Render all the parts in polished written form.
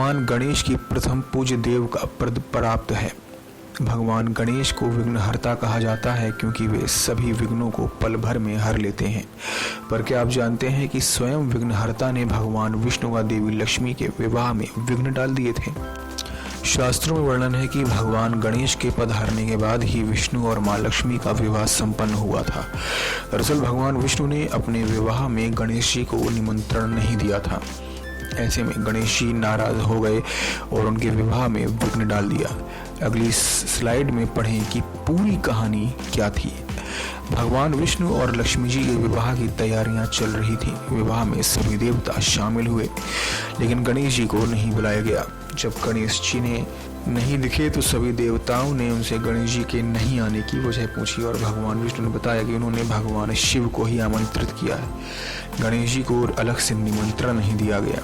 भगवान गणेश की प्रथम पूज्य देव का पद प्राप्त है। भगवान गणेश को विघ्नहर्ता कहा जाता है क्योंकि वे सभी विघ्नों को पल भर में हर लेते हैं। पर क्या आप जानते हैं कि स्वयं विघ्नहर्ता ने भगवान विष्णु व देवी लक्ष्मी के विवाह में विघ्न डाल दिए थे। शास्त्रों में वर्णन है कि भगवान गणेश के पधारने के बाद ही विष्णु और मां लक्ष्मी का विवाह संपन्न हुआ था। दरअसल भगवान विष्णु ने अपने विवाह में गणेश जी को निमंत्रण नहीं दिया था। ऐसे में गणेश जी नाराज हो गए और उनके विवाह में विघ्न डाल दिया। अगली स्लाइड में पढ़ें कि पूरी कहानी क्या थी। भगवान विष्णु और लक्ष्मी जी के विवाह की तैयारियां चल रही थी। विवाह में सभी देवता शामिल हुए, लेकिन गणेश जी को नहीं बुलाया गया। जब गणेश जी ने नहीं दिखे तो सभी देवताओं ने उनसे गणेश जी के नहीं आने की वजह पूछी और भगवान विष्णु ने बताया कि उन्होंने भगवान शिव को ही आमंत्रित किया है। गणेश जी को अलग से निमंत्रण नहीं दिया गया।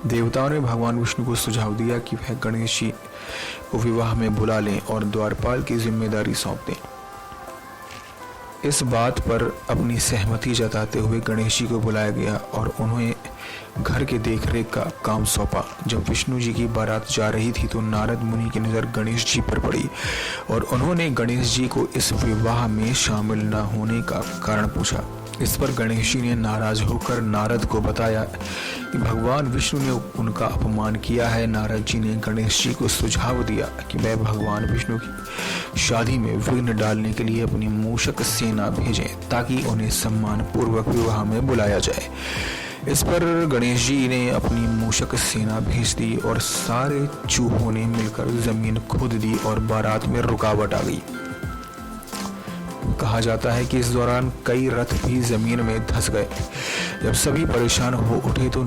देवताओं ने भगवान विष्णु को सुझाव दिया कि वह गणेश जी को विवाह में बुला लें और द्वारपाल की जिम्मेदारी सौंप दें। इस बात पर अपनी सहमति जताते हुए गणेश जी को बुलाया गया और उन्हें घर के देखरेख का काम सौंपा। जब विष्णु जी की बारात जा रही थी तो नारद मुनि की नज़र गणेश जी पर पड़ी और उन्होंने गणेश जी को इस विवाह में शामिल न होने का कारण पूछा। इस पर गणेश जी ने नाराज होकर नारद को बताया कि भगवान विष्णु ने उनका अपमान किया है। नारद जी ने गणेश जी को सुझाव दिया कि वह भगवान विष्णु की शादी में विघ्न डालने के लिए अपनी मूषक सेना भेजें ताकि उन्हें सम्मान पूर्वक विवाह में बुलाया जाए। इस पर गणेश जी ने अपनी मूषक सेना भेज दी और सारे चूहों ने मिलकर जमीन खोद दी और बारात में रुकावट आ गई। कहा जाता है कि इस दौरान कई रथ भी जमीन में धंस गए। जब सभी परेशान हो उठे तो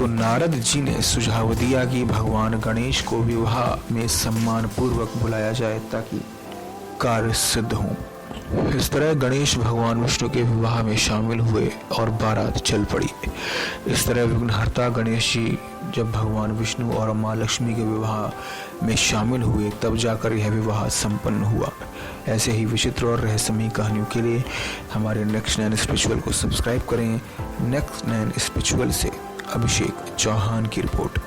नारद जी ने सुझाव दिया कि भगवान गणेश को विवाह में सम्मान पूर्वक बुलाया जाए ताकि कार्य सिद्ध हो। इस तरह गणेश भगवान विष्णु के विवाह में शामिल हुए और बारात चल पड़ी। इस तरह विघ्नहर्ता गणेश जी जब भगवान विष्णु और मां लक्ष्मी के विवाह में शामिल हुए तब जाकर यह विवाह संपन्न हुआ। ऐसे ही विचित्र और रहस्यमयी कहानियों के लिए हमारे नेक्स्ट 9 स्पिरिचुअल को सब्सक्राइब करें। नेक्स्ट 9 स्पिरिचुअल से अभिषेक चौहान की रिपोर्ट।